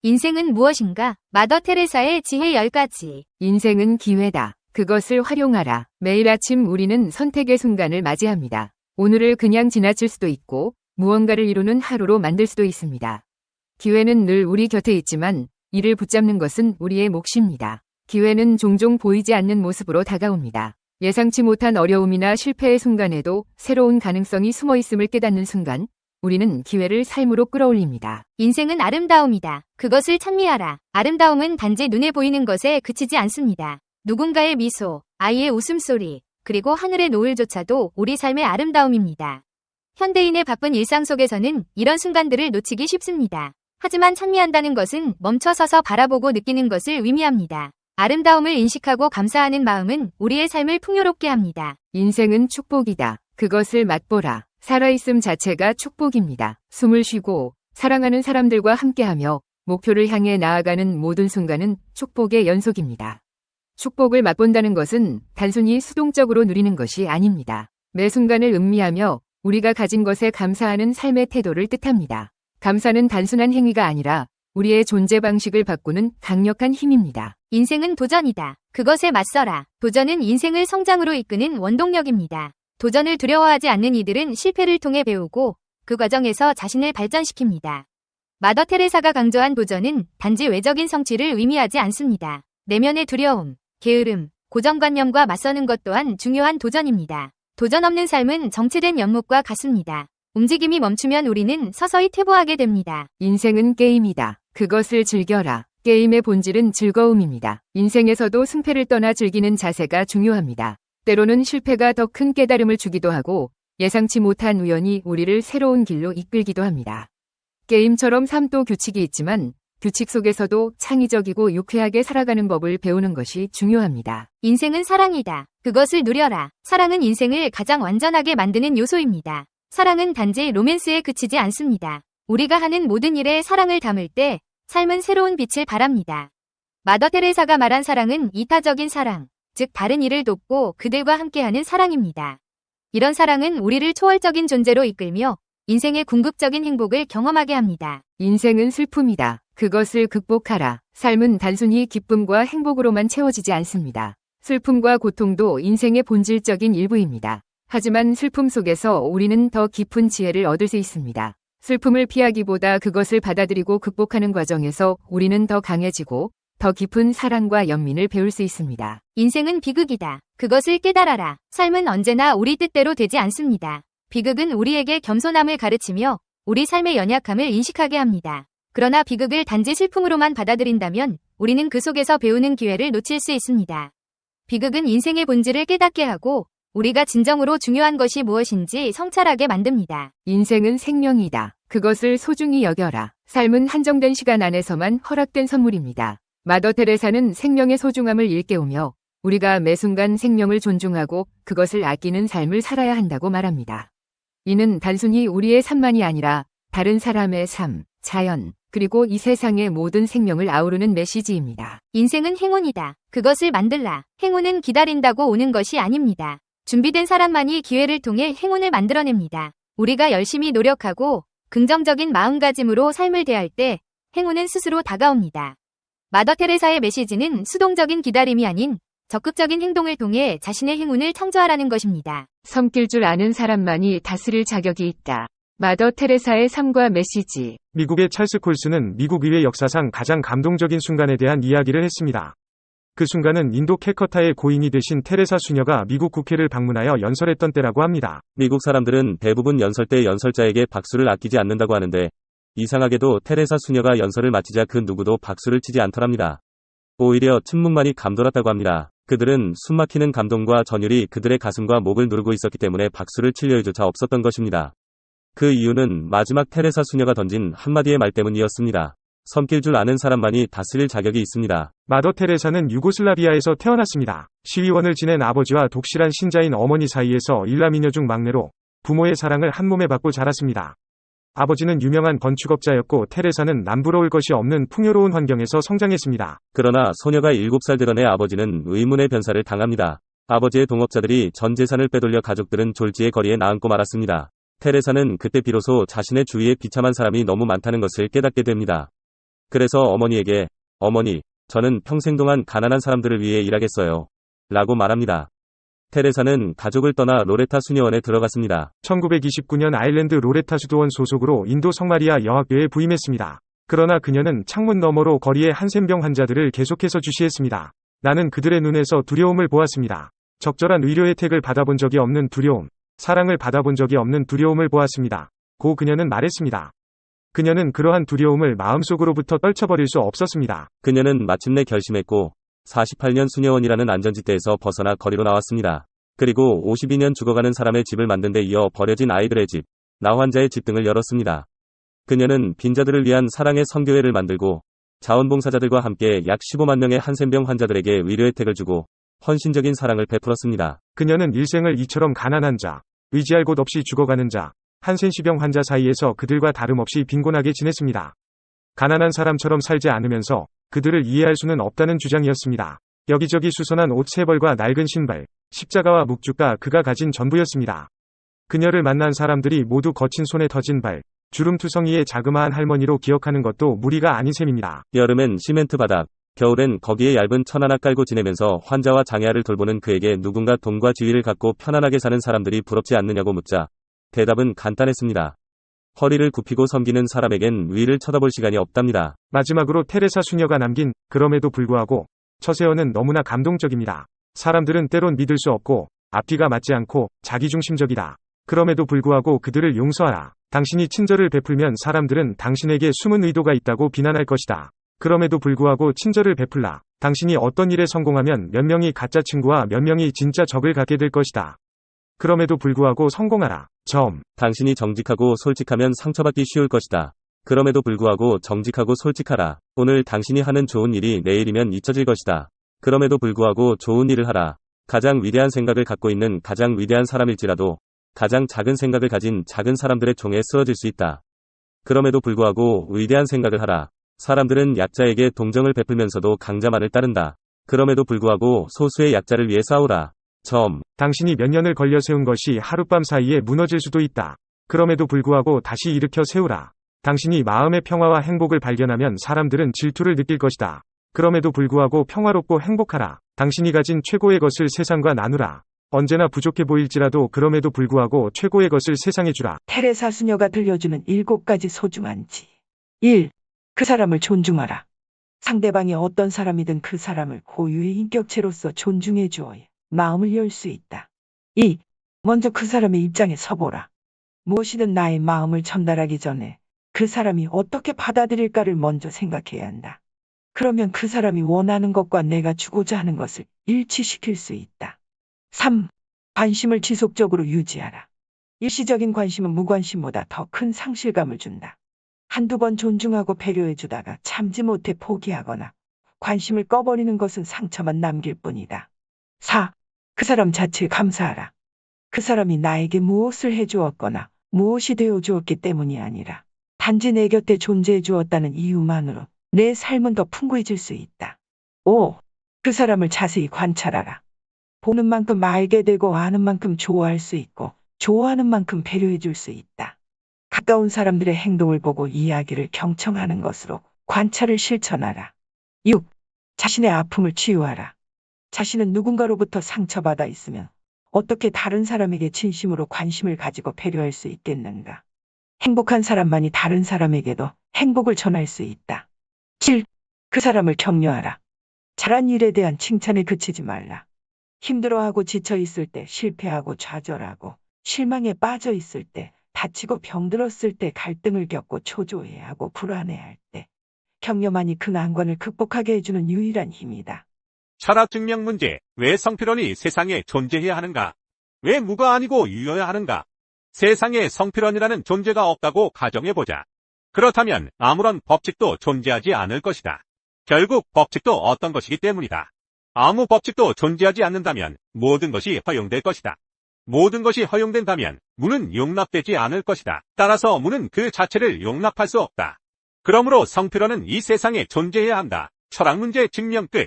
인생은 무엇인가? 마더 테레사의 지혜 10가지. 인생은 기회다. 그것을 활용하라. 매일 아침 우리는 선택의 순간을 맞이합니다. 오늘을 그냥 지나칠 수도 있고 무언가를 이루는 하루로 만들 수도 있습니다. 기회는 늘 우리 곁에 있지만 이를 붙잡는 것은 우리의 몫입니다. 기회는 종종 보이지 않는 모습으로 다가옵니다. 예상치 못한 어려움이나 실패의 순간에도 새로운 가능성이 숨어 있음을 깨닫는 순간 우리는 기회를 삶으로 끌어올립니다. 인생은 아름다움이다. 그것을 찬미하라. 아름다움은 단지 눈에 보이는 것에 그치지 않습니다. 누군가의 미소, 아이의 웃음소리, 그리고 하늘의 노을조차도 우리 삶의 아름다움입니다. 현대인의 바쁜 일상 속에서는 이런 순간들을 놓치기 쉽습니다. 하지만 찬미한다는 것은 멈춰서서 바라보고 느끼는 것을 의미합니다. 아름다움을 인식하고 감사하는 마음은 우리의 삶을 풍요롭게 합니다. 인생은 축복이다. 그것을 맛보라. 살아있음 자체가 축복입니다. 숨을 쉬고 사랑하는 사람들과 함께하며 목표를 향해 나아가는 모든 순간은 축복의 연속입니다. 축복을 맛본다는 것은 단순히 수동적으로 누리는 것이 아닙니다. 매 순간을 음미하며 우리가 가진 것에 감사하는 삶의 태도를 뜻합니다. 감사는 단순한 행위가 아니라 우리의 존재 방식을 바꾸는 강력한 힘입니다. 인생은 도전이다. 그것에 맞서라. 도전은 인생을 성장으로 이끄는 원동력입니다. 도전을 두려워하지 않는 이들은 실패를 통해 배우고 그 과정에서 자신을 발전시킵니다. 마더 테레사가 강조한 도전은 단지 외적인 성취를 의미하지 않습니다. 내면의 두려움, 게으름, 고정관념과 맞서는 것 또한 중요한 도전입니다. 도전 없는 삶은 정체된 연못과 같습니다. 움직임이 멈추면 우리는 서서히 퇴보하게 됩니다. 인생은 게임이다. 그것을 즐겨라. 게임의 본질은 즐거움입니다. 인생에서도 승패를 떠나 즐기는 자세가 중요합니다. 때로는 실패가 더 큰 깨달음을 주기도 하고 예상치 못한 우연이 우리를 새로운 길로 이끌기도 합니다. 게임처럼 삶도 규칙이 있지만 규칙 속에서도 창의적이고 유쾌하게 살아가는 법을 배우는 것이 중요합니다. 인생은 사랑이다. 그것을 누려라. 사랑은 인생을 가장 완전하게 만드는 요소입니다. 사랑은 단지 로맨스에 그치지 않습니다. 우리가 하는 모든 일에 사랑을 담을 때 삶은 새로운 빛을 발합니다. 마더 테레사가 말한 사랑은 이타적인 사랑, 즉 다른 이를 돕고 그들과 함께하는 사랑입니다. 이런 사랑은 우리를 초월적인 존재로 이끌며 인생의 궁극적인 행복을 경험하게 합니다. 인생은 슬픔이다. 그것을 극복하라. 삶은 단순히 기쁨과 행복으로만 채워지지 않습니다. 슬픔과 고통도 인생의 본질적인 일부입니다. 하지만 슬픔 속에서 우리는 더 깊은 지혜를 얻을 수 있습니다. 슬픔을 피하기보다 그것을 받아들이고 극복하는 과정에서 우리는 더 강해지고 더 깊은 사랑과 연민을 배울 수 있습니다. 인생은 비극이다. 그것을 깨달아라. 삶은 언제나 우리 뜻대로 되지 않습니다. 비극은 우리에게 겸손함을 가르치며 우리 삶의 연약함을 인식하게 합니다. 그러나 비극을 단지 슬픔으로만 받아들인다면 우리는 그 속에서 배우는 기회를 놓칠 수 있습니다. 비극은 인생의 본질을 깨닫게 하고 우리가 진정으로 중요한 것이 무엇인지 성찰하게 만듭니다. 인생은 생명이다. 그것을 소중히 여겨라. 삶은 한정된 시간 안에서만 허락된 선물입니다. 마더 테레사는 생명의 소중함을 일깨우며 우리가 매 순간 생명을 존중하고 그것을 아끼는 삶을 살아야 한다고 말합니다. 이는 단순히 우리의 삶만이 아니라 다른 사람의 삶, 자연, 그리고 이 세상의 모든 생명을 아우르는 메시지입니다. 인생은 행운이다. 그것을 만들라. 행운은 기다린다고 오는 것이 아닙니다. 준비된 사람만이 기회를 통해 행운을 만들어냅니다. 우리가 열심히 노력하고 긍정적인 마음가짐으로 삶을 대할 때 행운은 스스로 다가옵니다. 마더 테레사의 메시지는 수동적인 기다림이 아닌 적극적인 행동을 통해 자신의 행운을 창조하라는 것입니다. 섬길 줄 아는 사람만이 다스릴 자격이 있다. 마더 테레사의 삶과 메시지. 미국의 찰스 콜스는 미국 의회 역사상 가장 감동적인 순간에 대한 이야기를 했습니다. 그 순간은 인도 캘커타의 고인이 되신 테레사 수녀가 미국 국회를 방문하여 연설했던 때라고 합니다. 미국 사람들은 대부분 연설 때 연설자에게 박수를 아끼지 않는다고 하는데 이상하게도 테레사 수녀가 연설을 마치자 그 누구도 박수를 치지 않더랍니다. 오히려 침묵만이 감돌았다고 합니다. 그들은 숨막히는 감동과 전율이 그들의 가슴과 목을 누르고 있었기 때문에 박수를 칠 여유조차 없었던 것입니다. 그 이유는 마지막 테레사 수녀가 던진 한마디의 말 때문이었습니다. 섬길 줄 아는 사람만이 다스릴 자격이 있습니다. 마더 테레사는 유고슬라비아에서 태어났습니다. 시위원을 지낸 아버지와 독실한 신자인 어머니 사이에서 일남이녀 중 막내로 부모의 사랑을 한몸에 받고 자랐습니다. 아버지는 유명한 건축업자였고 테레사는 남부러울 것이 없는 풍요로운 환경에서 성장했습니다. 그러나 소녀가 7살 되던 해 아버지는 의문의 변사를 당합니다. 아버지의 동업자들이 전 재산을 빼돌려 가족들은 졸지의 거리에 나앉고 말았습니다. 테레사는 그때 비로소 자신의 주위에 비참한 사람이 너무 많다는 것을 깨닫게 됩니다. 그래서 어머니에게, 어머니, 저는 평생 동안 가난한 사람들을 위해 일하겠어요. 라고 말합니다. 테레사는 가족을 떠나 로레타 수녀원에 들어갔습니다. 1929년 아일랜드 로레타 수도원 소속으로 인도 성마리아 여학교에 부임했습니다. 그러나 그녀는 창문 너머로 거리의 한센병 환자들을 계속해서 주시했습니다. 나는 그들의 눈에서 두려움을 보았습니다. 적절한 의료 혜택을 받아본 적이 없는 두려움, 사랑을 받아본 적이 없는 두려움을 보았습니다. 고 그녀는 말했습니다. 그녀는 그러한 두려움을 마음속으로부터 떨쳐버릴 수 없었습니다. 그녀는 마침내 결심했고 48년 수녀원이라는 안전지대에서 벗어나 거리로 나왔습니다. 그리고 52년 죽어가는 사람의 집을 만든 데 이어 버려진 아이들의 집, 나환자의 집 등을 열었습니다. 그녀는 빈자들을 위한 사랑의 선교회를 만들고 자원봉사자들과 함께 약 15만 명의 한센병 환자들에게 의료 혜택을 주고 헌신적인 사랑을 베풀었습니다. 그녀는 일생을 이처럼 가난한 자, 의지할 곳 없이 죽어가는 자, 한센시병 환자 사이에서 그들과 다름없이 빈곤하게 지냈습니다. 가난한 사람처럼 살지 않으면서 그들을 이해할 수는 없다는 주장이었습니다. 여기저기 수선한 옷 3벌과 낡은 신발, 십자가와 묵주가 그가 가진 전부였습니다. 그녀를 만난 사람들이 모두 거친 손에 터진 발, 주름투성이의 자그마한 할머니로 기억하는 것도 무리가 아닌 셈입니다. 여름엔 시멘트 바닥, 겨울엔 거기에 얇은 천 하나 깔고 지내면서 환자와 장애아를 돌보는 그에게 누군가 돈과 지위를 갖고 편안하게 사는 사람들이 부럽지 않느냐고 묻자 대답은 간단했습니다. 허리를 굽히고 섬기는 사람에겐 위를 쳐다볼 시간이 없답니다. 마지막으로 테레사 수녀가 남긴 그럼에도 불구하고 처세어는 너무나 감동적입니다. 사람들은 때론 믿을 수 없고 앞뒤가 맞지 않고 자기중심적이다. 그럼에도 불구하고 그들을 용서하라. 당신이 친절을 베풀면 사람들은 당신에게 숨은 의도가 있다고 비난할 것이다. 그럼에도 불구하고 친절을 베풀라. 당신이 어떤 일에 성공하면 몇 명이 가짜 친구와 몇 명이 진짜 적을 갖게 될 것이다. 그럼에도 불구하고 성공하라. 당신이 정직하고 솔직하면 상처받기 쉬울 것이다. 그럼에도 불구하고 정직하고 솔직하라. 오늘 당신이 하는 좋은 일이 내일이면 잊혀질 것이다. 그럼에도 불구하고 좋은 일을 하라. 가장 위대한 생각을 갖고 있는 가장 위대한 사람일지라도 가장 작은 생각을 가진 작은 사람들의 종에 쓰러질 수 있다. 그럼에도 불구하고 위대한 생각을 하라. 사람들은 약자에게 동정을 베풀면서도 강자만을 따른다. 그럼에도 불구하고 소수의 약자를 위해 싸우라. 당신이 몇 년을 걸려 세운 것이 하룻밤 사이에 무너질 수도 있다. 그럼에도 불구하고 다시 일으켜 세우라. 당신이 마음의 평화와 행복을 발견하면 사람들은 질투를 느낄 것이다. 그럼에도 불구하고 평화롭고 행복하라. 당신이 가진 최고의 것을 세상과 나누라. 언제나 부족해 보일지라도 그럼에도 불구하고 최고의 것을 세상에 주라. 테레사 수녀가 들려주는 7가지 소중한 지. 1. 그 사람을 존중하라. 상대방이 어떤 사람이든 그 사람을 고유의 인격체로서 존중해 주어야 마음을 열 수 있다. 2. 먼저 그 사람의 입장에 서보라. 무엇이든 나의 마음을 전달하기 전에 그 사람이 어떻게 받아들일까를 먼저 생각해야 한다. 그러면 그 사람이 원하는 것과 내가 주고자 하는 것을 일치시킬 수 있다. 3. 관심을 지속적으로 유지하라. 일시적인 관심은 무관심보다 더 큰 상실감을 준다. 한두 번 존중하고 배려해 주다가 참지 못해 포기하거나 관심을 꺼버리는 것은 상처만 남길 뿐이다. 4. 그 사람 자체에 감사하라. 그 사람이 나에게 무엇을 해주었거나 무엇이 되어주었기 때문이 아니라 단지 내 곁에 존재해 주었다는 이유만으로 내 삶은 더 풍부해질 수 있다. 5. 그 사람을 자세히 관찰하라. 보는 만큼 알게 되고 아는 만큼 좋아할 수 있고 좋아하는 만큼 배려해 줄 수 있다. 가까운 사람들의 행동을 보고 이야기를 경청하는 것으로 관찰을 실천하라. 6. 자신의 아픔을 치유하라. 자신은 누군가로부터 상처받아 있으면 어떻게 다른 사람에게 진심으로 관심을 가지고 배려할 수 있겠는가? 행복한 사람만이 다른 사람에게도 행복을 전할 수 있다. 7. 그 사람을 격려하라. 잘한 일에 대한 칭찬에 그치지 말라. 힘들어하고 지쳐 있을 때, 실패하고 좌절하고 실망에 빠져 있을 때, 다치고 병들었을 때, 갈등을 겪고 초조해하고 불안해할 때 격려만이 그 난관을 극복하게 해주는 유일한 힘이다. 철학 증명 문제. 왜 성필원이 세상에 존재해야 하는가? 왜 무가 아니고 유여야 하는가? 세상에 성필원이라는 존재가 없다고 가정해보자. 그렇다면 아무런 법칙도 존재하지 않을 것이다. 결국 법칙도 어떤 것이기 때문이다. 아무 법칙도 존재하지 않는다면 모든 것이 허용될 것이다. 모든 것이 허용된다면 무는 용납되지 않을 것이다. 따라서 무는 그 자체를 용납할 수 없다. 그러므로 성필원은 이 세상에 존재해야 한다. 철학 문제 증명 끝.